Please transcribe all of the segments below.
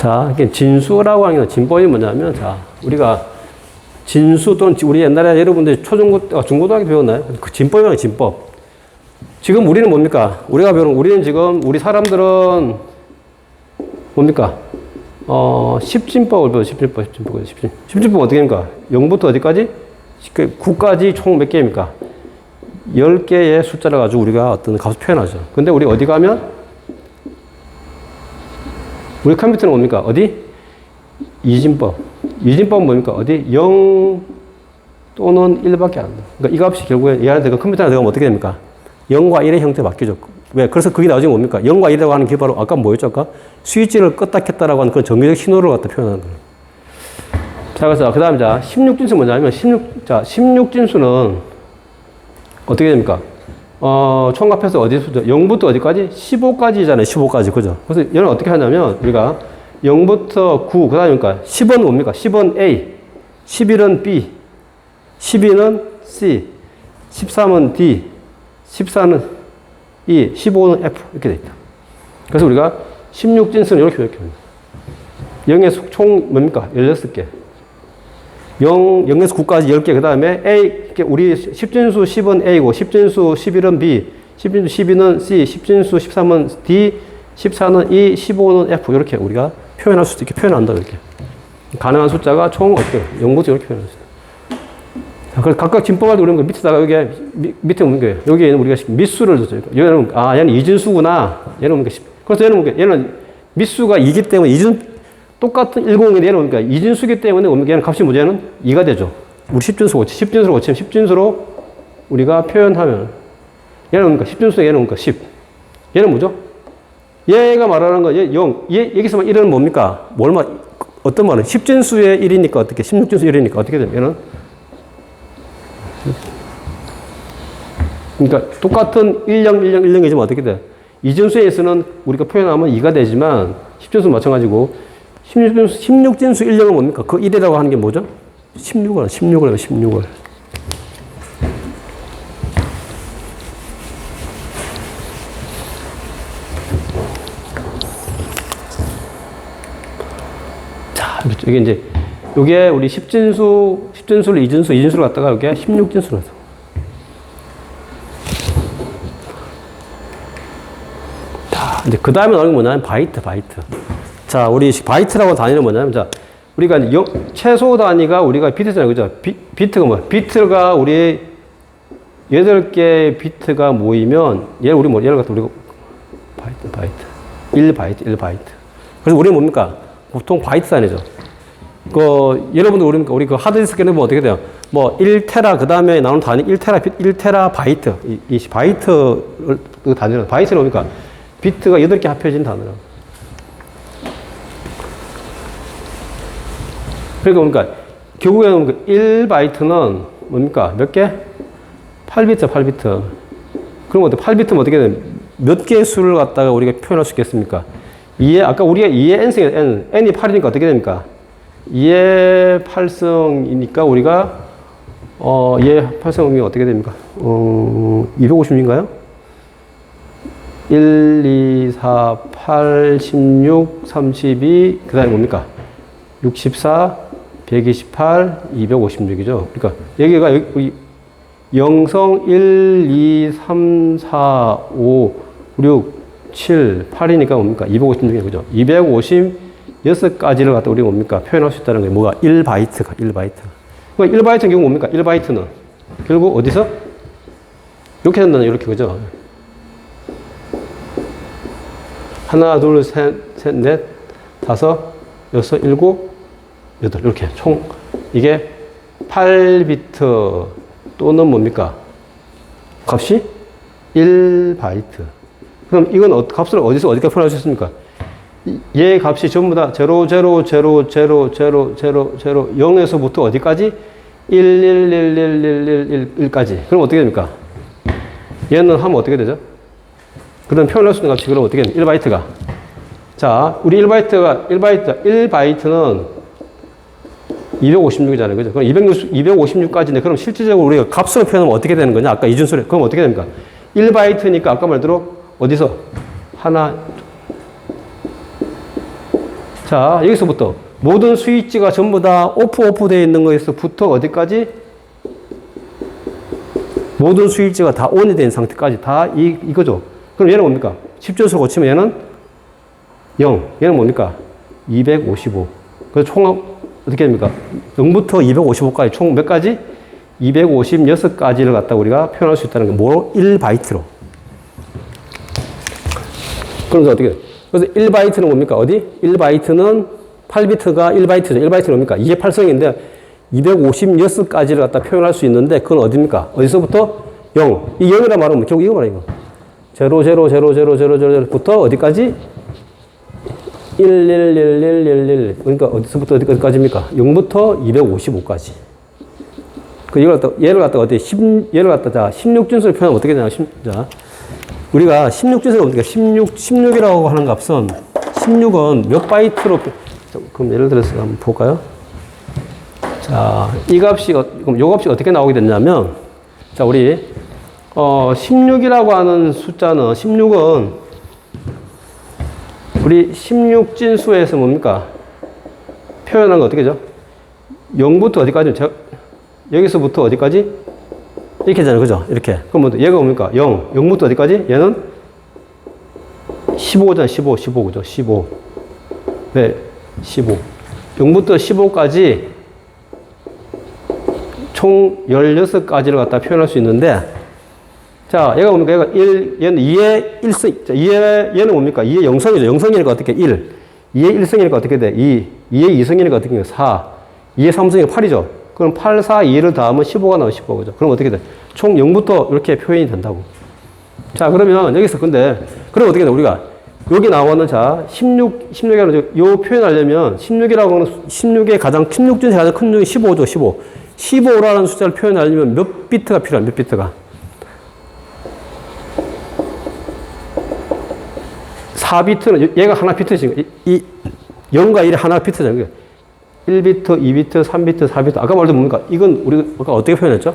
자, 이게 진수라고 하는 게 진법이 뭐냐면, 자, 우리가 진수 또는 우리 옛날에 여러분들 중고등학교 배웠나요? 그 진법이라는 진법. 지금 우리는 뭡니까? 우리는 지금, 우리 사람들은 뭡니까? 10진법을 배워요. 10진법 어떻게 합니까? 0부터 어디까지? 9까지 총 몇 개입니까? 10개의 숫자를 가지고 우리가 어떤 값을 표현하죠. 근데 우리 어디 가면? 우리 컴퓨터는 뭡니까? 어디? 이진법. 이진법은 뭡니까? 어디? 0 또는 1밖에 안 돼. 그러니까 이 값이 결국에 얘한테 컴퓨터에 들어가면 어떻게 됩니까? 0과 1의 형태 바뀌죠. 왜? 그래서 그게 나중에 뭡니까? 0과 1이라고 하는 게 바로 아까 뭐였죠? 아까 스위치를 껐다 켰다라고 하는 그런 정규적 신호를 갖다 표현하는 거예요. 자, 그래서 그 다음에 자, 16진수 뭐냐면 16진수는 어떻게 됩니까? 총합해서 어디서 0부터 어디까지? 15까지잖아요. 15까지. 그죠? 그래서 얘는 어떻게 하냐면 우리가 0부터 9, 그 다음에 그러니까 10은 뭡니까? 10은 A, 11은 B, 12는 C, 13은 D, 14는 E, 15는 F 이렇게 돼 있다. 그래서 우리가 16진수는 이렇게 합니다. 0에서 총 뭡니까? 16개. 0에서 9까지 10개. 그 다음에 A, 우리 10진수 10은 A고, 10진수 11은 B, 10진수 12는 C, 10진수 13은 D, 14는 E, 15는 F. 이렇게 우리가 표현할 수 있게 표현한다. 이렇게. 가능한 숫자가 총 어떻게? 0부터 이렇게 표현할 수 있다. 그래서 각각 진법할 때 우리는 밑에다가 여기 밑에 오는 거예요. 여기에는 우리가 미수를 줬죠. 얘는 얘는 이진수구나. 얘는 그래서 얘는 미수가 2기 때문에 똑같은 10인데 얘는 이진수기 때문에 얘는 값이 뭐죠? 얘는 2가 되죠. 우리 10진수로 고치면 10진수로 우리가 표현하면 얘는 10진수 얘는 10. 얘는 뭐죠? 얘가 말하는 거, 0. 여기서만 1은 뭡니까? 어떤 말은 10진수의 1이니까 어떻게, 16진수 1이니까 어떻게 되면 얘는 그러니까 똑같은 101010이지만 어떻게 돼? 이진수에서는 우리가 표현하면 2가 되지만 10진수 마찬가지고 16진수 1령은 뭡니까? 그 1이라고 하는 게 뭐죠? 16을. 자, 이게 이제 요게 우리 10진수를 2진수를 갖다가 여기에 16진수로 해서. 자, 이제 그 다음에 나오는 게 뭐냐면 바이트. 자, 우리 바이트라고 단위는 뭐냐면, 자, 우리가 최소 단위가 우리가 비트잖아요. 그죠? 비트가 뭐야? 비트가 우리 8개의 비트가 모이면, 예를 갖다 우리가 바이트. 1바이트. 그래서 우리는 뭡니까? 보통 바이트 단위죠. 여러분들 우리 그 하드디스크에는 뭐 어떻게 돼요? 뭐 1테라 그 다음에 나오는 단위 1테라 바이트. 이 바이트 단위는 바이트는 뭡니까? 비트가 8개 합해진 단어라고. 그러니까 결국에는 1바이트는 뭡니까? 몇 개? 8비트. 그럼 8비트면 어떻게 되면 몇 개의 수를 갖다가 우리가 표현할 수 있겠습니까? 아까 우리가 2의 n승이에요. n이 8이니까 어떻게 됩니까? 2의 8승이니까 우리가 2의 8승이면 어떻게 됩니까? 256인가요? 1, 2, 4, 8, 16, 32, 그 다음에 뭡니까? 64, 128, 256이죠. 그러니까 여기가 0성 1, 2, 3, 4, 5, 6, 7, 8이니까 뭡니까? 256이에요. 그죠? 256가지를 갖다 우리가 뭡니까? 표현할 수 있다는 거예요. 뭐가? 1바이트가. 그러니까 1바이트는 결국 뭡니까? 1바이트는 결국 어디서? 이렇게 된다는 이렇게, 그죠? 하나, 둘, 셋, 넷, 다섯, 여섯, 일곱, 여덟. 이렇게 총, 이게 8비트 또는 뭡니까? 값이 1바이트. 그럼 이건 값을 어디까지 표현할 수 있습니까? 얘 값이 전부 다 0, 0, 0, 0, 0, 0, 0, 0에서부터 어디까지? 1, 1, 1, 1, 1, 1, 1까지. 그럼 어떻게 됩니까? 얘는 하면 어떻게 되죠? 그럼 표현할 수 있는 값이 그럼 어떻게 됩니까? 1바이트가. 자, 우리 1바이트는 256이잖아요. 그죠? 그럼 256까지인데, 그럼 실질적으로 우리가 값으로 표현하면 어떻게 되는 거냐? 아까 이준수래. 그럼 어떻게 됩니까? 1바이트니까 아까 말대로 어디서? 하나. 자, 여기서부터 모든 스위치가 전부 다 오프 되어 있는 거에서부터 어디까지? 모든 스위치가 다 ON이 된 상태까지 다 이거죠. 그럼 얘는 뭡니까? 10전수로 고치면 얘는 0. 얘는 뭡니까? 255. 그래서 총 어떻게 됩니까? 0부터 255까지 총 몇 가지? 256가지를 갖다 우리가 표현할 수 있다는 게 뭐로? 1바이트로. 그러면서 어떻게 돼요? 그래서 1바이트는 뭡니까? 어디? 1바이트는 8비트가 1바이트죠. 1바이트는 뭡니까? 이게 8성인데 256가지를 갖다 표현할 수 있는데 그건 어디입니까? 어디서부터? 0. 이 0이라 말하면 결국 이거 말이야, 이거. 0, 0, 0, 0, 0, 0, 0, 0부터 어디까지? 1, 1, 1, 1, 1, 1. 그러니까 어디서부터 어디까지입니까? 0부터 255까지. 그 얘를 갖다가 어떻게, 얘를 갖다가 16진수를 표현하면 어떻게 되냐? 자, 우리가 16진수를 어떻게, 16이라고 하는 값은, 16은 몇 바이트로, 그럼 예를 들어서 한번 볼까요? 자, 이 값이, 그럼 요 값이 어떻게 나오게 됐냐면, 자, 우리, 16이라고 하는 숫자는, 16은, 우리 16진수에서 뭡니까? 표현한 거 어떻게 죠? 0부터 어디까지? 여기서부터 어디까지? 이렇게 잖아요. 그죠? 이렇게. 그럼 얘가 뭡니까? 0. 0부터 어디까지? 얘는 15잖아요. 15, 그죠? 15. 네, 15. 0부터 15까지 총 16가지를 갖다 표현할 수 있는데, 자, 얘가 뭡니까? 얘가 1, 얘는 2의 1성, 자, 얘는 뭡니까? 2의 0성이죠. 0성이니까 어떻게? 1. 2의 1성이니까 어떻게 돼? 2. 2의 2성이니까 어떻게 돼? 4. 2의 3성이니까 8이죠. 그럼 8, 4, 2를 더하면 15가 나오면 15, 그죠? 그럼 어떻게 돼? 총 0부터 이렇게 표현이 된다고. 자, 그러면 여기서 근데, 그럼 어떻게 돼? 우리가 여기 나오는 자, 16이라는 요 표현하려면 16이라고 하는 16의 가장 16중에서 가장 큰 중이 15죠, 15. 15라는 숫자를 표현하려면 몇 비트가 필요한 몇 비트가? 4비트는 얘가 하나 비트지. 이 0과 1이 하나 비트잖아요. 1비트, 2비트, 3비트, 4비트. 아까 말도 뭡니까? 이건 우리가 어떻게 표현했죠?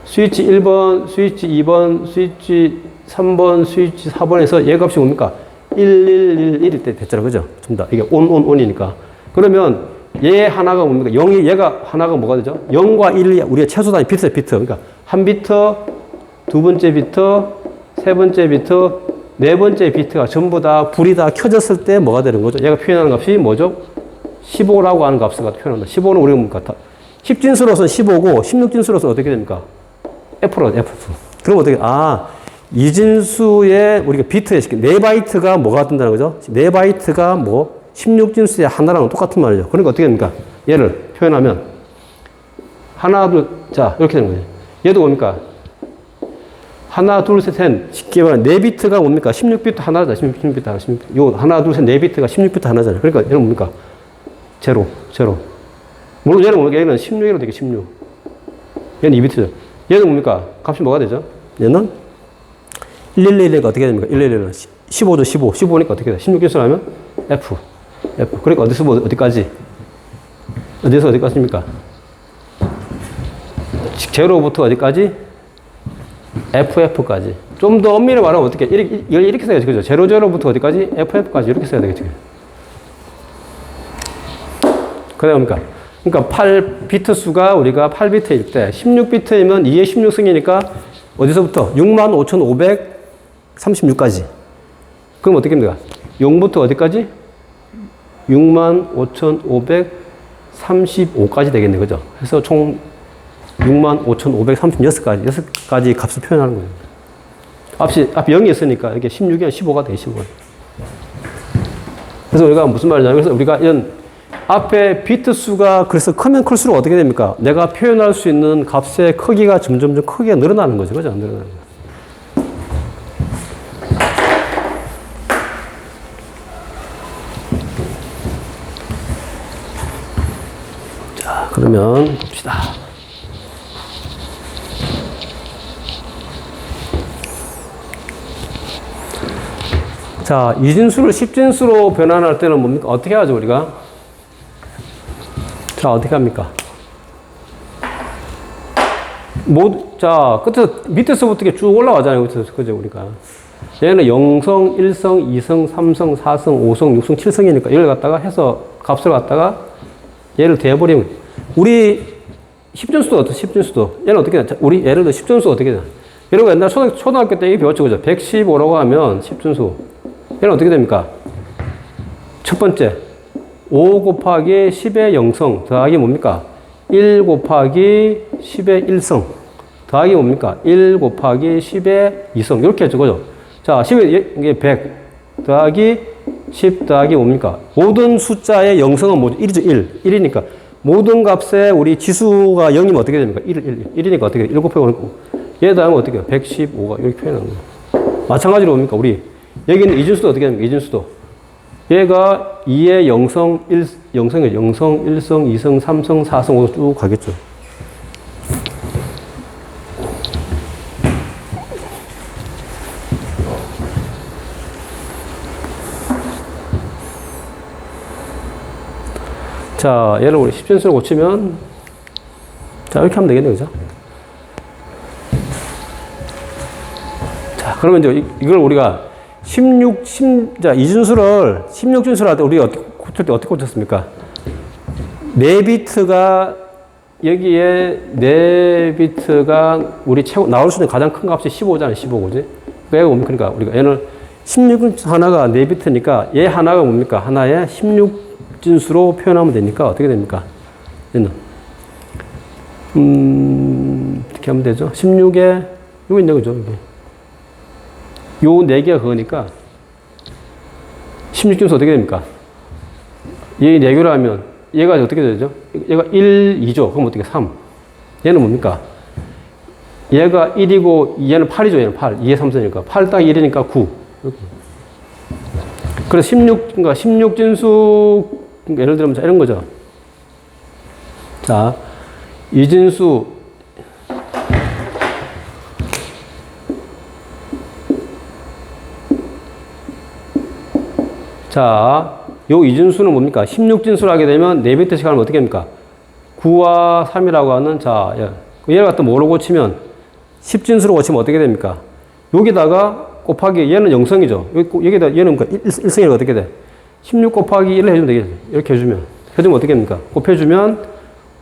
스위치 1번, 스위치 2번, 스위치 3번, 스위치 4번에서 얘 값이 뭡니까? 1, 1, 1, 1일 때 됐잖아요. 그죠? 전부 다. 이게 온이니까. 그러면 얘 하나가 뭡니까? 0이, 얘가 하나가 뭐가 되죠? 0과 1이 우리가 최소 단위 비트. 그러니까 한 비트, 두 번째 비트, 세 번째 비트, 네 번째 비트가 전부 다 불이 다 켜졌을 때 뭐가 되는 거죠? 얘가 표현하는 값이 뭐죠? 15라고 하는 값을 갖다 표현한다. 15는 우리가 뭡니까? 10진수로서는 15고 16진수로서는 어떻게 됩니까? F로, F. 그럼 어떻게, 이진수의 우리가 비트에 시킨 4바이트가 뭐가 된다는 거죠? 4바이트가 뭐 16진수의 하나랑 똑같은 말이죠. 그러니까 어떻게 됩니까? 얘를 표현하면 하나, 둘, 자, 이렇게 되는 거예요. 얘도 뭡니까? 하나, 둘, 셋, 셋. 쉽게 말하면 4비트가 뭡니까? 16비트 하나다. 16비트 하나, 16비트. 요 하나, 둘, 셋, 4비트가 16비트 하나잖아요. 그러니까 얘는 뭡니까? 제로. 물론 얘는 뭡니까? 얘는 16이라고 되게 16. 얘는 2비트죠. 얘는 뭡니까? 값이 뭐가 되죠? 얘는 111가 어떻게 됩니까? 111은 15죠, 15. 15니까 어떻게 돼? 16개수로 하면 F. 그러니까 어디까지? 어디서 어디까지입니까? 제로부터 어디까지? FF까지. 좀 더 엄밀히 말하면 어떻게? 이걸 이렇게 써야지. 그죠? 제로부터 어디까지? FF까지 이렇게 써야 되겠죠. 그러니까 8비트 수가 우리가 8비트일 때 16비트이면 2의 16승이니까 어디서부터? 65,536까지. 그럼 어떻게 됩니까? 0부터 어디까지? 65,535까지 되겠네. 그죠? 그래서 총 65,536가지, 6가지 값을 표현하는 거예요. 앞에 0이 있으니까 이게 16이면 15가 되게 15. 그래서 우리가 무슨 말이냐면, 그래서 우리가 이런 앞에 비트 수가 그래서 크면 클수록 어떻게 됩니까? 내가 표현할 수 있는 값의 크기가 점점 크기가 늘어나는 거죠. 그죠? 늘어나는 거죠. 자, 그러면 봅시다. 자, 이진수를 10진수로 변환할 때는 뭡니까? 어떻게 하죠, 우리가? 자, 어떻게 합니까? 자, 밑에서부터 쭉 올라가잖아요. 그죠, 우리가. 얘는 0성, 1성, 2성, 3성, 4성, 5성, 6성, 7성이니까 이걸 갖다가 해서 값을 갖다가 얘를 대버리면 우리 10진수도 어떻게 10진수도 얘는 어떻게 되나? 우리 예를 들어 10진수 어떻게 되나? 여러분 옛날 초등학교 때 이게 배웠죠, 그죠? 115라고 하면 10진수 얘는 어떻게 됩니까? 첫 번째 5 곱하기 10의 0성 더하기 뭡니까? 1 곱하기 10의 1성 더하기 뭡니까? 1 곱하기 10의 2성 이렇게 했죠, 그죠? 자, 10의 이게 100 더하기 10 더하기 뭡니까? 모든 숫자의 0성은 뭐죠? 1이죠, 1. 1이니까 모든 값에 우리 지수가 0이면 어떻게 됩니까? 1이니까 어떻게 돼? 1 곱하기 5. 얘 다음에 어떻게 해요? 115가 이렇게 표현하는 거예요. 마찬가지로 뭡니까? 우리 여기는 이진수도 어떻게 됩니까? 이진수도 얘가 2의 0성, 0성이에요. 0성, 1성, 2성, 3성, 4성, 5성 쭉 가겠죠. 자, 얘를 우리 10진수로 고치면, 자, 이렇게 하면 되겠네요. 그죠? 자, 그러면 이제 이걸 우리가 자, 이진수를 16진수를 할 때 우리가 어떻게 고쳤습니까? 4비트가, 여기에 4비트가 우리 나올 수 있는 가장 큰 값이 15잖아요. 15, 그지? 그러니까 우리가 얘는 16진수 하나가 4비트니까 얘 하나가 뭡니까? 하나에 16진수로 표현하면 되니까 어떻게 됩니까? 얘는 어떻게 하면 되죠? 16에 이거 있네, 그죠? 이게. 요 4개가 그거니까 16진수 어떻게 됩니까? 얘 4개로 하면 얘가 어떻게 되죠? 얘가 1, 2죠. 그럼 어떻게 3. 얘는 뭡니까? 얘가 1이고 얘는 8이죠. 얘는 8. 2에 3선이니까 8 딱 1이니까 9. 이렇게. 그래서 16진수 예를 들면 이런 거죠. 자, 이진수 자, 요 이진수는 뭡니까? 16진수를 하게 되면 4비트씩 하면 어떻게 됩니까? 9와 3이라고 하는, 자, 얘를 갖다 뭐로 고치면, 10진수로 고치면 어떻게 됩니까? 여기다가 곱하기, 얘는 0성이죠. 여기다, 얘는 1성이니까 어떻게 돼? 16 곱하기 1을 해주면 되겠죠. 이렇게 해주면 어떻게 됩니까? 곱해주면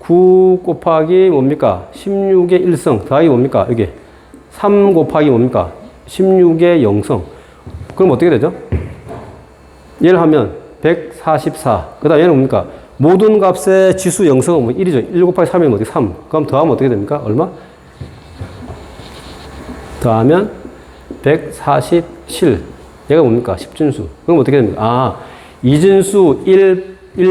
9 곱하기 뭡니까? 16의 1성 더하기 뭡니까? 여기 3 곱하기 뭡니까? 16의 0성. 그럼 어떻게 되죠? 얘를 하면 144. 그 다음 얘는 뭡니까? 모든 값의 지수 0성은 뭐 1이죠. 1 곱하기 3이면 어떻게 3. 그럼 더하면 어떻게 됩니까? 얼마? 더하면 147. 얘가 뭡니까? 10진수. 그럼 어떻게 됩니까? 아, 이진수 1, 100,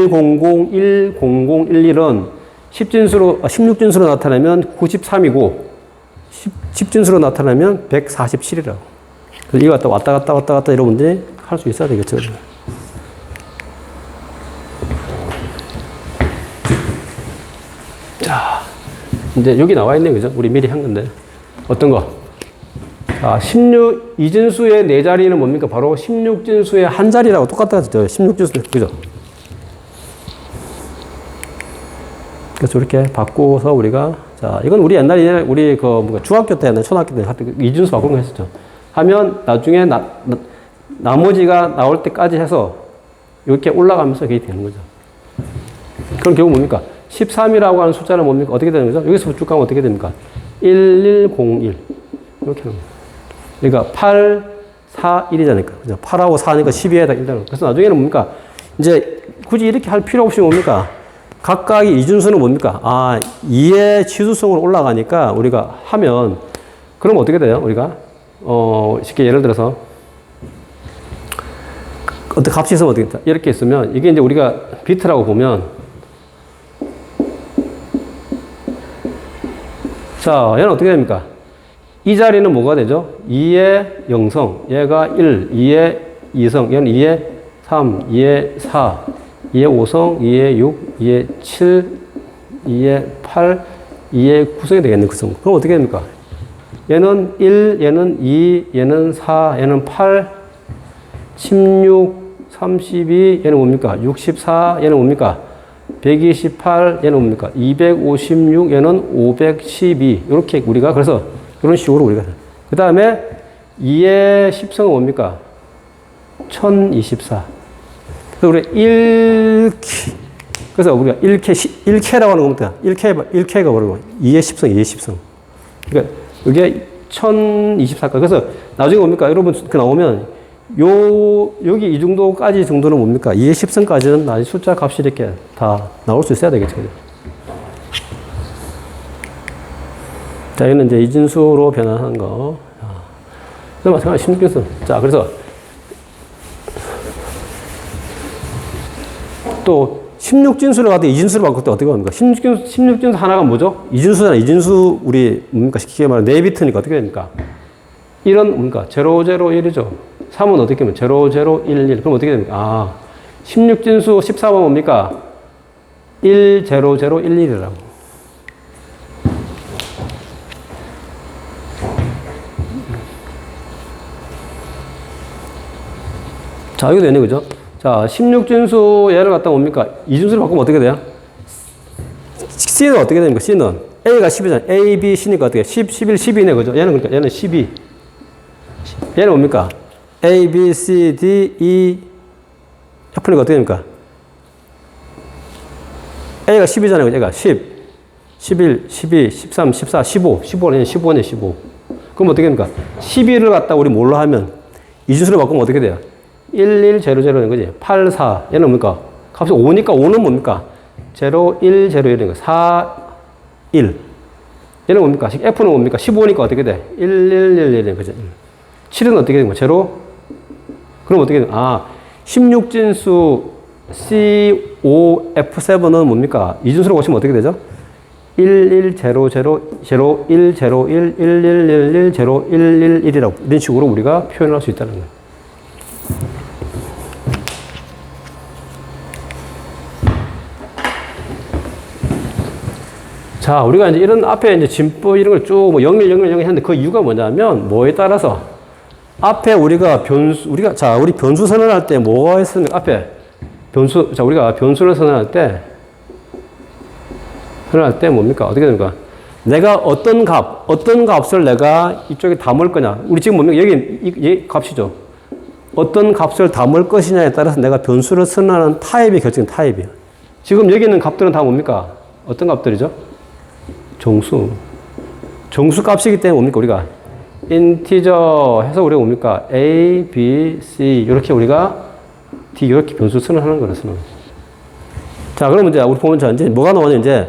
10, 11은 16진수로 나타내면 93이고 10진수로 나타내면 147이라고. 그래서 이거 왔다 갔다 여러분들이 할 수 있어야 되겠죠. 자, 이제 여기 나와 있네, 그죠? 우리 미리 한 건데. 어떤 거? 자, 이진수의 4자리는 뭡니까? 바로 16진수의 한 자리라고 똑같아졌죠. 16진수, 그죠? 그래서 이렇게 바꿔서 우리가, 자, 이건 우리 옛날에, 우리 중학교 때나 초등학교 때 이진수 바꾸는 거 했었죠. 하면 나중에 나머지가 나올 때까지 해서 이렇게 올라가면서 그게 되는 거죠. 그럼 결국 뭡니까? 13이라고 하는 숫자는 뭡니까? 어떻게 되는 거죠? 여기서 쭉 가면 어떻게 됩니까? 1101. 이렇게 하는 거죠. 그러니까 8, 4, 1이잖아요. 그죠? 8하고 4니까 12에다 1다. 그래서 나중에는 뭡니까? 이제 굳이 이렇게 할 필요 없이 뭡니까? 각각의 이진수는 뭡니까? 아, 2의 치수성으로 올라가니까 우리가 하면, 그럼 어떻게 돼요? 우리가? 쉽게 예를 들어서, 어떤 값이 있으면 어떻게 돼? 이렇게 있으면, 이게 이제 우리가 비트라고 보면, 자, 얘는 어떻게 됩니까? 이 자리는 뭐가 되죠? 2의 0성, 얘가 1, 2의 2성, 얘는 2의 3, 2의 4, 2의 5성, 2의 6, 2의 7, 2의 8, 2의 9성이 되겠네, 구성. 그럼 어떻게 됩니까? 얘는 1, 얘는 2, 얘는 4, 얘는 8, 16, 32, 얘는 뭡니까? 64, 얘는 뭡니까? 128, 얘는 뭡니까? 256, 얘는 512. 이렇게 우리가, 그래서 이런 식으로 우리가. 그 다음에 2의 10승은 뭡니까? 1024. 그래서 우리 1K, 그래서 우리가 1K라고 하는 겁니다. 1K가 뭐라고? 2의 10승, 2의 10승. 그러니까 이게 1024. 그래서 나중에 뭡니까? 여러분 그 나오면 여기 이 정도는 뭡니까? 2의 10승까지는 나중에 숫자 값이 이렇게 다 나올 수 있어야 되겠죠. 자, 이거는 이제 이진수로 변환한 거. 그래서 마찬가지로 16진수. 자, 그래서 또 16진수를 갖다 이진수를 바꿀 때 어떻게 합니까? 16진수 하나가 뭐죠? 이진수잖아. 이진수 우리 뭡니까? 쉽게 말하면 4비트니까 어떻게 됩니까? 1은 뭡니까? 001이죠. 3은 어떻게 하면 0011. 그럼 어떻게 됩니까? 16진수 14번 뭡니까? 10011이라고. 자, 이거 되네, 그죠? 자, 16진수 얘를 갖다 뭡니까? 이진수를 바꾸면 어떻게 돼요? C는 어떻게 됩니까? C는 A가 10이잖아요. A, B, C니까 어떻게 해? 10, 11, 12네, 그죠? 얘는 그러니까 얘는 12. 얘는 뭡니까? A, B, C, D, E, F니까 어떻게 됩니까? A가 10이잖아요. 그죠? 얘가 10, 11, 12, 13, 14, 15. 15네, 15네, 15. 그럼 어떻게 됩니까? 12를 갖다 우리 뭘로 하면 이진수를 바꾸면 어떻게 돼요? 1100는 거지. 84. 얘는 뭡니까? 값이 5니까 5는 뭡니까? 0101이니까 4, 1. 얘는 뭡니까? F는 뭡니까? 15니까 어떻게 돼? 1111이니까 그죠? 7은 어떻게 되는 거야? 0? 그럼 어떻게 돼? 16진수 C5F7은 뭡니까? 이진수로 보시면 어떻게 되죠? 1100, 0101, 1111, 0111이라고 이런 식으로 우리가 표현할 수 있다는 거예요. 자, 우리가 이제 이런 앞에 이제 진법 이런 걸 쭉 뭐 01, 01, 01 했는데 그 이유가 뭐냐면 뭐에 따라서 앞에 우리가 우리 변수 선언할 때 뭐가 했습니까? 앞에 변수, 자, 우리가 변수를 선언할 때 뭡니까? 어떻게 됩니까? 내가 어떤 값을 내가 이쪽에 담을 거냐. 우리 지금 뭡니까? 여기 값이죠. 어떤 값을 담을 것이냐에 따라서 내가 변수를 선언하는 타입이 결정된 타입이에요. 지금 여기 있는 값들은 다 뭡니까? 어떤 값들이죠? 정수 값이기 때문에 뭡니까? 우리가 인티저 해서 우리가 뭡니까? A, B, C 이렇게 우리가 D 이렇게 변수 선언하는 거라 선언. 자, 그러면 이제 우리 보면 이제 뭐가 나오냐 이제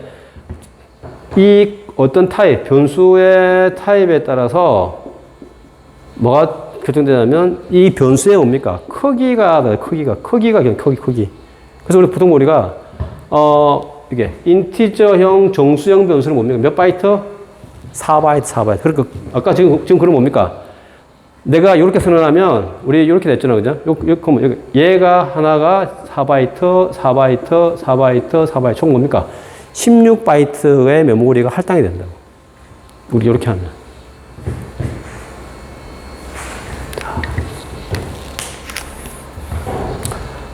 이 어떤 타입 변수의 타입에 따라서 뭐가 결정되냐면 이 변수의 뭡니까? 크기가. 그래서 우리 보통 우리가 이게 인티저형 정수형 변수는 뭡니까? 몇 바이트? 4바이트. 그러니까 아까 지금 그럼 뭡니까? 내가 이렇게 선언하면 우리 이렇게 됐잖아, 그죠? 얘가 하나가 4바이트 총 뭡니까? 16바이트의 메모리가 할당이 된다고. 우리 이렇게 하면.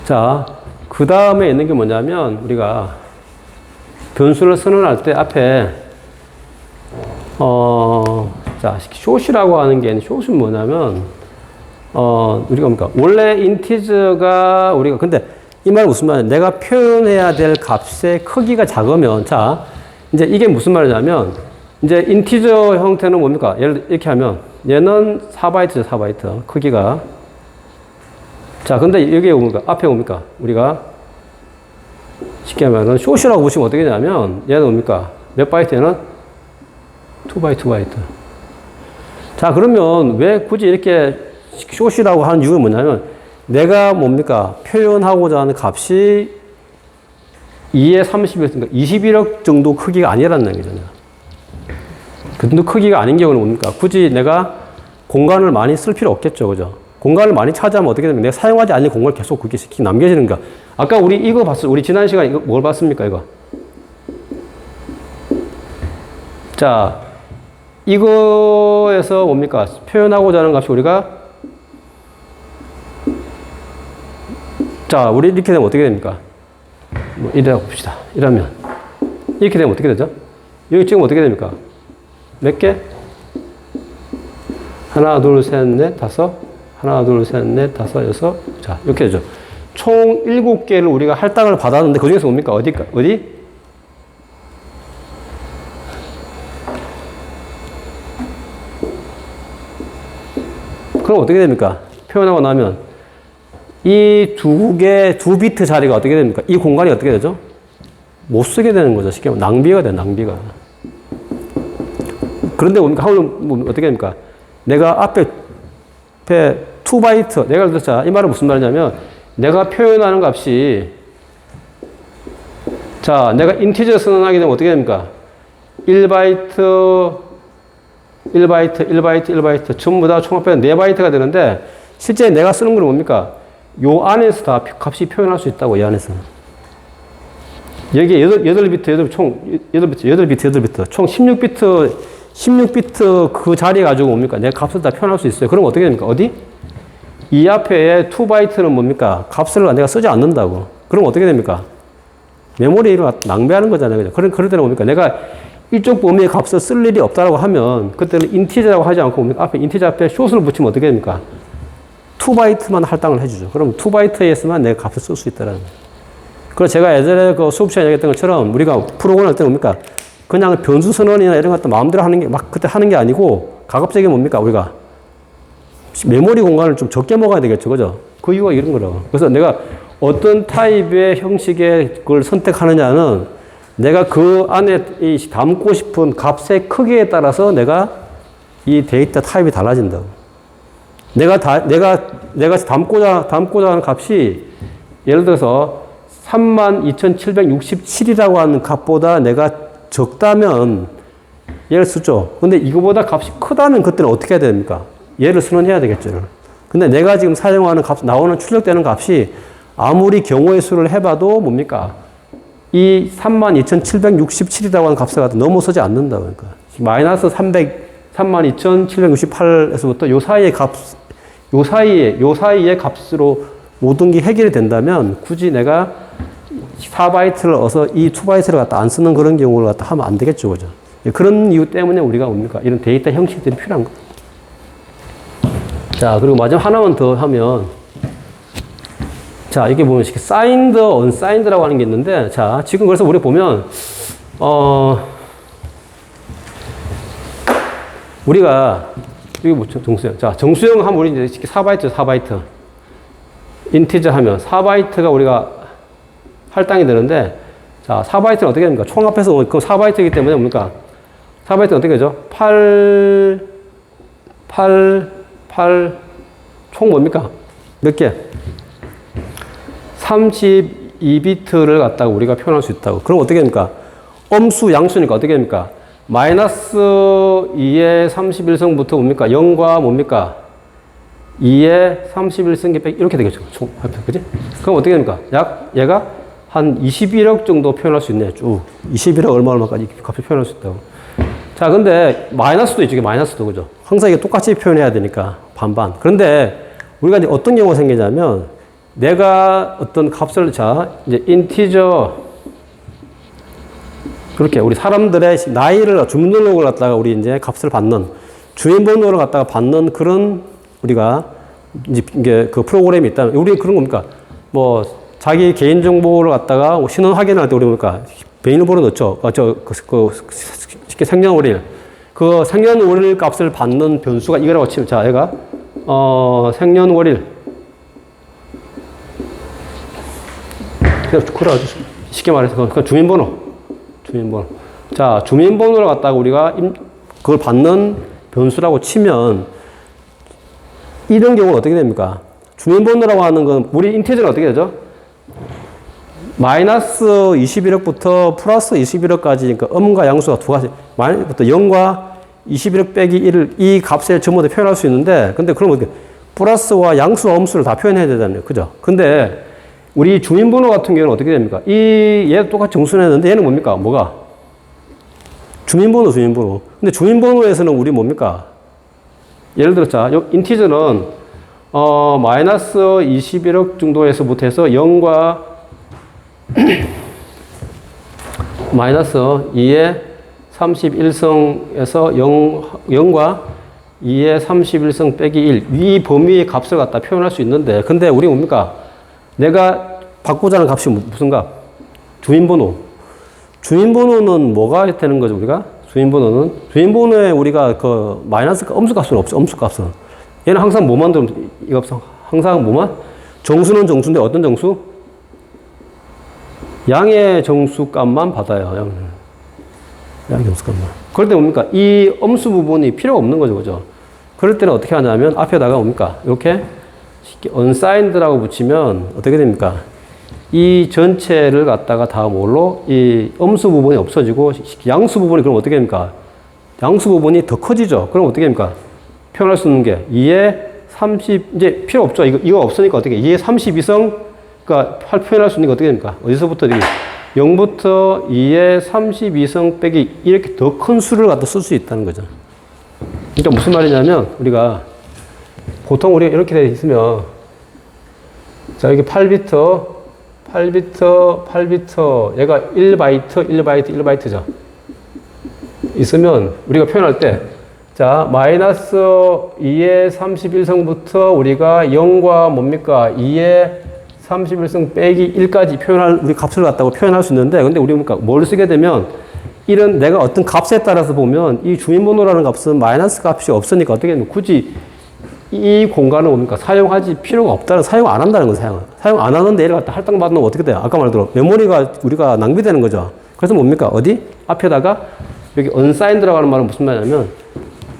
자, 그 다음에 있는 게 뭐냐면 우리가 변수를 선언할 때 앞에 자, 숏이라고 하는 게 숏은 뭐냐면 우리가 뭡니까? 원래 인티저가 우리가 근데 이 말은 무슨 말이야? 내가 표현해야 될 값의 크기가 작으면 자, 이제 이게 무슨 말이냐면 이제 인티저 형태는 뭡니까? 예를 들어 이렇게 하면 얘는 4바이트죠, 4바이트. 크기가. 자, 근데 여기에 뭡니까? 앞에 뭡니까? 우리가 쉽게 하면은 숏이라고 보시면 어떻게 되냐면 얘는 뭡니까? 몇 바이트? 얘는 2바이트. 자, 그러면 왜 굳이 이렇게 숏이라고 하는 이유는 뭐냐면 내가 뭡니까? 표현하고자 하는 값이 2의 31, 21억 정도 크기가 아니라는 얘기잖아요. 그 정도 크기가 아닌 경우는 뭡니까? 굳이 내가 공간을 많이 쓸 필요 없겠죠. 그죠? 공간을 많이 차지하면 어떻게 됩니까? 내가 사용하지 않는 공간을 계속 그렇게 남겨지는 거야. 아까 우리 이거 봤어. 우리 지난 시간에 이거 뭘 봤습니까? 이거. 자, 이거에서 뭡니까? 표현하고자 하는 값이 우리가 자, 우리 이렇게 되면 어떻게 됩니까? 뭐 이래라고 봅시다. 이러면 이렇게 되면 어떻게 되죠? 여기 지금 어떻게 됩니까? 몇 개? 하나, 둘, 셋, 넷, 다섯. 하나, 둘, 셋, 넷, 다섯, 여섯. 자, 이렇게 되죠. 총 7개를 우리가 할당을 받았는데 그 중에서 뭡니까? 어디? 그럼 어떻게 됩니까? 표현하고 나면 이 두 비트 자리가 어떻게 됩니까? 이 공간이 어떻게 되죠? 못 쓰게 되는 거죠. 쉽게 말하면 낭비가 돼요. 낭비가. 그런데 뭡니까? 어떻게 됩니까? 내가 앞에 2바이트 내가 그랬자 이 말은 무슨 말이냐면 내가 표현하는 값이 자 내가 인티저 선언하게 되면 어떻게 됩니까? 1바이트 전부 다 총합해서 4바이트가 되는데 실제 내가 쓰는 건 뭡니까? 요 안에서 다 값이 표현할 수 있다고 이 안에서 여기에 8비트 총 16비트 그 자리에 가지고 뭡니까? 내 값을 다 표현할 수 있어요. 그럼 어떻게 됩니까? 어디? 이 앞에 2바이트는 뭡니까? 값을 내가 쓰지 않는다고. 그럼 어떻게 됩니까? 메모리를 낭비하는 거잖아요. 그죠? 그럴 때는 뭡니까? 내가 이쪽 범위의 값을 쓸 일이 없다라고 하면 그때는 인티저라고 하지 않고 뭡니까? 앞에 인티저 앞에 숏을 붙이면 어떻게 됩니까? 2바이트만 할당을 해주죠. 그럼 2바이트에서만 내가 값을 쓸 수 있다라는 거예요. 그래서 제가 예전에 그 수업 시간에 얘기했던 것처럼 우리가 프로그램 할 때 뭡니까? 그냥 변수 선언이나 이런 것도 마음대로 하는 게 막 그때 하는 게 아니고 가급적이 뭡니까? 우리가 메모리 공간을 좀 적게 먹어야 되겠죠. 그죠? 그 이유가 이런 거라고. 그래서 내가 어떤 타입의 형식의 그걸 선택하느냐는 내가 그 안에 이 담고 싶은 값의 크기에 따라서 내가 이 데이터 타입이 달라진다고. 내가 담고자 하는 값이 예를 들어서 32,767이라고 하는 값보다 내가 적다면 얘를 쓰죠. 근데 이거보다 값이 크다면 그때는 어떻게 해야 됩니까? 얘를 선언해야 되겠죠. 근데 내가 지금 사용하는 값, 나오는 출력되는 값이 아무리 경우의 수를 해봐도 뭡니까? 이 32,767이라고 하는 값을 갖다 넘어서지 않는다. 그러니까. 마이너스 32,768에서부터 요 사이의 값으로 모든 게 해결이 된다면 굳이 내가 4바이트를 얻어서 이 2바이트를 갖다 안 쓰는 그런 경우를 갖다 하면 안 되겠죠. 그죠? 그런 이유 때문에 우리가 뭡니까? 이런 데이터 형식들이 필요한 거예요. 자, 그리고 마지막 하나만 더 하면, 자, 이게 보면, signed, unsigned라고 하는 게 있는데, 자, 지금 그래서 우리 보면, 우리가, 이게 뭐, 정수형. 자, 정수형 하면 우리 이제 4바이트. 인티저 하면 4바이트가 우리가 할당이 되는데, 자, 4바이트는 어떻게 됩니까? 총 합해서, 그럼 4바이트이기 때문에 뭡니까? 4바이트는 어떻게 되죠? 8, 총 뭡니까? 몇 개? 32비트를 갖다가 우리가 표현할 수 있다고. 그럼 어떻게 됩니까? 엄수, 양수니까 어떻게 됩니까? 마이너스 2의 31성부터 뭡니까? 0과 뭡니까? 2의 31승기 빼기 이렇게 되겠죠. 총, 그지? 그럼 어떻게 됩니까? 얘가 한 21억 정도 표현할 수 있네. 쭉. 21억 얼마까지 값을 표현할 수 있다고. 자, 근데 마이너스도 있죠. 마이너스도, 그죠? 항상 이게 똑같이 표현해야 되니까. 반반. 그런데 우리가 이제 어떤 경우가 생기냐면 내가 어떤 값을 이제 인티저 그렇게 우리 사람들의 나이를 주민등록을 갖다가 우리 이제 값을 받는 주민번호를 갖다가 받는 그런 우리가 이게 그 프로그램이 있다면 우리 그런 겁니까? 뭐 자기 개인 정보를 갖다가 신원 확인할 때 우리 뭡니까? 비밀번호 넣죠. 쉽게 생년월일. 그 생년월일 값을 받는 변수가 이거라고 치면, 자, 얘가, 생년월일. 그냥, 쉽게 말해서, 그 주민번호. 자, 주민번호를 갖다가 우리가 그걸 받는 변수라고 치면, 이런 경우는 어떻게 됩니까? 주민번호라고 하는 건, 우리 인티저는 어떻게 되죠? 마이너스 21억부터 플러스 21억까지, 그러니까 음과 양수가 두 가지, 부터 0과 21억 빼기 1을 이 값에 전부 다 표현할 수 있는데, 근데 그러면 플러스와 양수와 음수를 다 표현해야 되잖아요. 그죠? 근데 우리 주민번호 같은 경우는 어떻게 됩니까? 얘 똑같이 정수했는데 얘는 뭡니까? 뭐가? 주민번호. 근데 주민번호에서는 우리 뭡니까? 예를 들어, 자, 인티저는, 마이너스 21억 정도에서부터 해서 0과 마이너스 2의 31성에서 0과 2의 31성 빼기 1. 이 범위의 값을 갖다 표현할 수 있는데, 근데 우리 뭡니까? 내가 바꾸자는 값이 무슨 값? 주인번호. 주인번호는 뭐가 되는 거죠, 우리가? 주인번호에 우리가 그 마이너스 엄수값은 없죠, 엄수값은. 얘는 항상 뭐만 들으면, 이거 항상 뭐만? 정수는 정수인데 어떤 정수? 양의 정수값만 받아요, 양의 정수값만. 그럴 때 뭡니까? 이 엄수 부분이 필요가 없는 거죠, 그죠? 그럴 때는 어떻게 하냐면, 앞에다가 뭡니까? 이렇게 unsigned라고 붙이면 어떻게 됩니까? 이 전체를 갖다가 다 뭘로? 이 엄수 부분이 없어지고, 양수 부분이 그럼 어떻게 됩니까? 양수 부분이 더 커지죠? 그럼 어떻게 됩니까? 표현할 수 있는 게 2의 30, 이제 필요 없죠? 이거 없으니까 어떻게? 2의 32성, 그러니까 표현할 수 있는 게 어떻게 됩니까? 어디서부터? 0부터 2의 32성 빼기 이렇게 더 큰 수를 갖다 쓸 수 있다는 거죠. 그러니까 무슨 말이냐면, 우리가 보통 우리가 이렇게 돼 있으면, 자, 여기 8비트, 얘가 1바이트죠. 있으면 우리가 표현할 때, 자, 마이너스 2의 31성부터 우리가 0과 뭡니까? 2의 31성 빼기 1까지 표현할, 우리 값을 갖다고 표현할 수 있는데, 근데 우리 뭘 쓰게 되면, 이런 내가 어떤 값에 따라서 보면, 이 주인번호라는 값은 마이너스 값이 없으니까 어떻게 되면 굳이 이 공간을 뭡니까? 사용하지 필요가 없다는, 사용 안 한다는 거예요, 사용 안 하는데 얘를 갖다 할당받으면 어떻게 돼요? 아까 말대로 메모리가 우리가 낭비되는 거죠. 그래서 뭡니까? 어디? 앞에다가 여기 unsigned라고 하는 말은 무슨 말이냐면,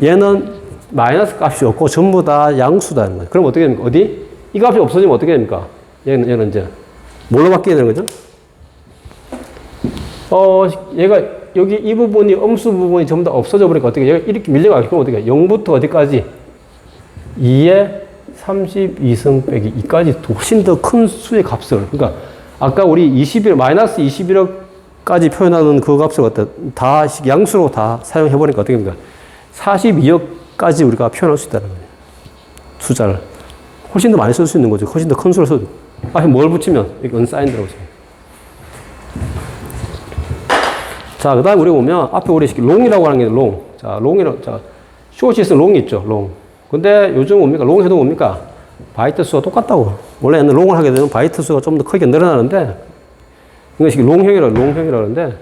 얘는 마이너스 값이 없고 전부 다 양수다는 거예요. 그럼 어떻게 됩니까? 어디? 이 값이 없어지면 어떻게 됩니까? 얘는 이제 뭘로 바뀌게 되는 거죠? 얘가 여기 이 부분이 엄수 부분이 전부 다 없어져 버리니까 어떻게 얘가 이렇게 밀려가게 그럼 어떻게 0부터 어디까지? 2의 32성 빼기 2까지 훨씬 더 큰 수의 값을, 그러니까 아까 우리 21, 마이너스 21억까지 표현하는 그 값을 갖다 다 양수로 다 사용해 버리니까 어떻게 됩니까? 42억까지 우리가 표현할 수 있다는 거예요. 숫자를. 훨씬 더 많이 쓸 수 있는 거죠. 훨씬 더 큰 수를 써도. 앞에 뭘 붙이면? 여기 unsigned라고 써요. 자, 그 다음에 우리가 보면, 앞에 우리 롱이라고 하는 게 롱. 자, 롱이라고, 자, short이 있으면 롱이 있죠, 롱. 근데 요즘 뭡니까? 롱 해도 뭡니까? 바이트 수가 똑같다고. 원래는 롱을 하게 되면 바이트 수가 좀 더 크게 늘어나는데, 이것이 롱형이라고 하는데,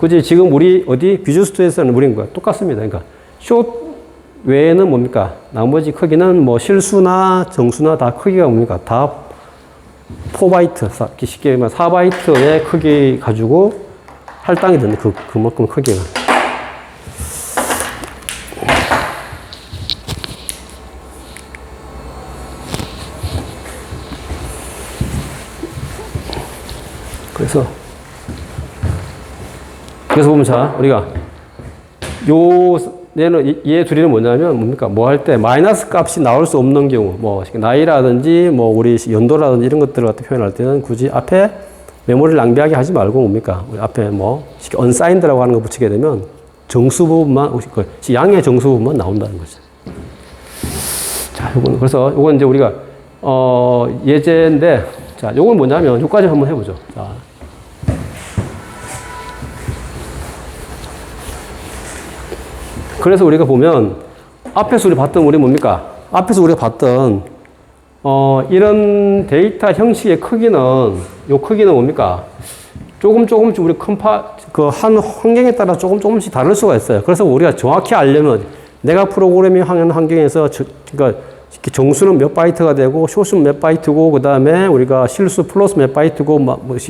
그지? 지금 우리 어디? 비주스트에서는 우리 거야. 똑같습니다. 그러니까, short 외에는 뭡니까? 나머지 크기는 뭐 실수나 정수나 다 크기가 뭡니까? 다 4바이트, 쉽게 말하면 4바이트의 크기 가지고 할당이 되는 그만큼 크기가. 그래서 보면 자, 우리가 얘 둘이는 뭐냐면 뭡니까? 뭐 할 때 마이너스 값이 나올 수 없는 경우, 뭐 나이라든지 뭐 우리 연도라든지 이런 것들을 갖다 표현할 때는 굳이 앞에 메모리를 낭비하게 하지 말고 뭡니까? 우리 앞에 뭐 unsigned라고 하는 거 붙이게 되면 정수 부분만, 양의 정수 부분만 나온다는 거죠. 자, 요건 이제 우리가 예제인데, 자, 요건 뭐냐면 요까지 한번 해보죠. 자. 그래서 우리가 보면 앞에서 우리 봤던 우리 뭡니까? 앞에서 우리가 봤던 이런 데이터 형식의 크기는, 요 크기는 뭡니까? 조금씩 우리 한 환경에 따라 조금씩 다를 수가 있어요. 그래서 우리가 정확히 알려면 내가 프로그래밍 하는 환경에서 그러니까 정수는 몇 바이트가 되고, 숏은 몇 바이트고, 그 다음에 우리가 실수 플러스 몇 바이트고,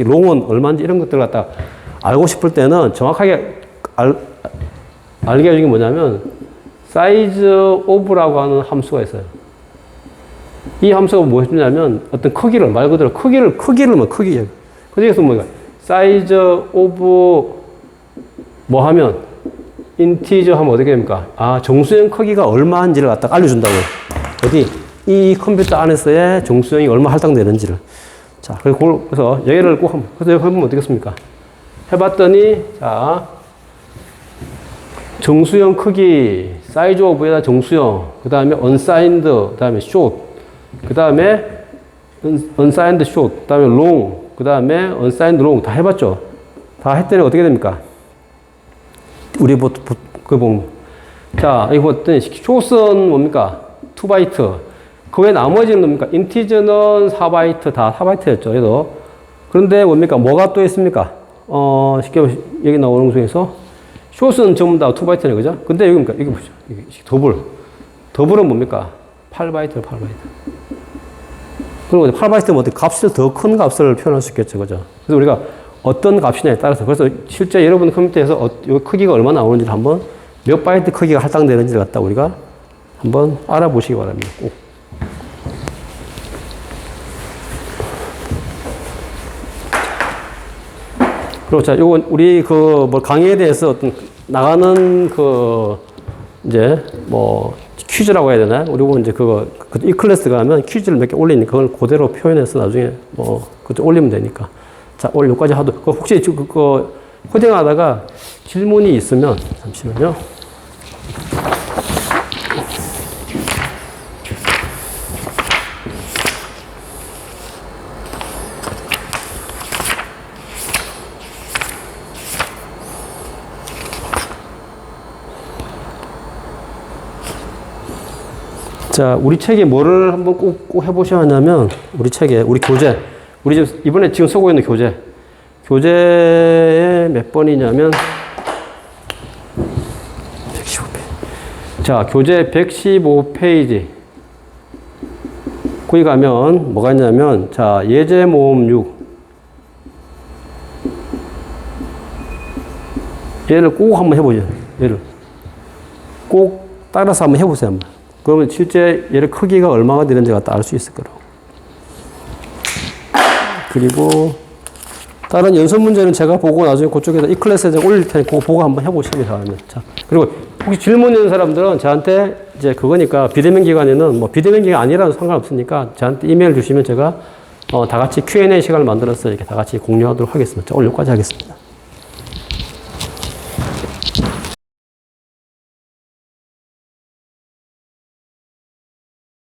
롱은 얼마인지 이런 것들을 갖다 알고 싶을 때는 정확하게 알게 해주는 게 뭐냐면, size of라고 하는 함수가 있어요. 이 함수가 무엇이냐면, 어떤 크기를, 말 그대로 크기를 그중에서 뭐가, size of 뭐 하면, integer 하면 어떻게 됩니까? 아, 정수형 크기가 얼마인지를 갖다가 알려준다고요. 어디? 이 컴퓨터 안에서의 정수형이 얼마 할당되는지를. 자, 그래서 얘를 꼭 그래서 여기 해보면 어떻겠습니까? 해봤더니, 자, 정수형 크기, 사이즈 오브에다 정수형, 그 다음에 unsigned, 그 다음에 short, 그 다음에 unsigned short, 그 다음에 long, 그 다음에 unsigned long 다 해봤죠? 다 했더니 어떻게 됩니까? 우리 보면 자, 이거 어떤 쇼스는 뭡니까? 2바이트. 그 외 나머지는 뭡니까? 인티저는 4바이트, 다 4바이트였죠, 얘도. 그런데 뭡니까? 뭐가 또 있습니까? 쉽게 여기 나오는 것 중에서 쇼스는 전부 다 2바이트네, 그죠? 근데 여기 뭡니까? 여기 보죠. 여기 더블. 더블은 뭡니까? 8바이트, 8바이트. 그리고 8바이트면 어떻게 값을 더 큰 값을 표현할 수 있겠죠, 그죠? 그래서 우리가 어떤 값이냐에 따라서 그래서 실제 여러분 컴퓨터에서 이 크기가 얼마나 나오는지를 한번 몇 바이트 크기가 할당되는지를 갖다 우리가 한번 알아보시기 바랍니다. 꼭. 그리고 자, 요건 우리 그 뭐 강의에 대해서 어떤 나가는 그 이제 뭐 퀴즈라고 해야 되나요? 그리고 이제 이 클래스 가면 퀴즈를 몇 개 올리니까 그걸 그대로 표현해서 나중에 뭐 그때 올리면 되니까. 자, 오늘 여기까지 하도 혹시 코딩하다가 질문이 있으면 잠시만요. 자, 우리 책에 뭐를 한번 꼭 해보셔야 하냐면, 우리 책에, 우리 교재. 우리 지금, 이번에 지금 쓰고 있는 교재. 교재에 몇 번이냐면, 115페이지. 자, 교재 115페이지. 거기 가면, 뭐가 있냐면, 자, 예제모음 6. 얘를 꼭 한번 해보죠. 얘를. 꼭 따라서 한번 해보세요. 한번. 그러면 실제 얘를 크기가 얼마가 되는지가 알 수 있을 거라고. 그리고 다른 연습 문제는 제가 보고 나중에 그쪽에다 이 클래스에 올릴 테니까 그거 보고 한번 해보시기 바랍니다. 자, 그리고 혹시 질문 있는 사람들은 저한테 이제 그거니까 비대면 기간에는 뭐 비대면 기간 아니라도 상관없으니까 저한테 이메일 주시면 제가 다 같이 Q&A 시간을 만들어서 이렇게 다 같이 공유하도록 하겠습니다. 자, 오늘 여기까지 하겠습니다.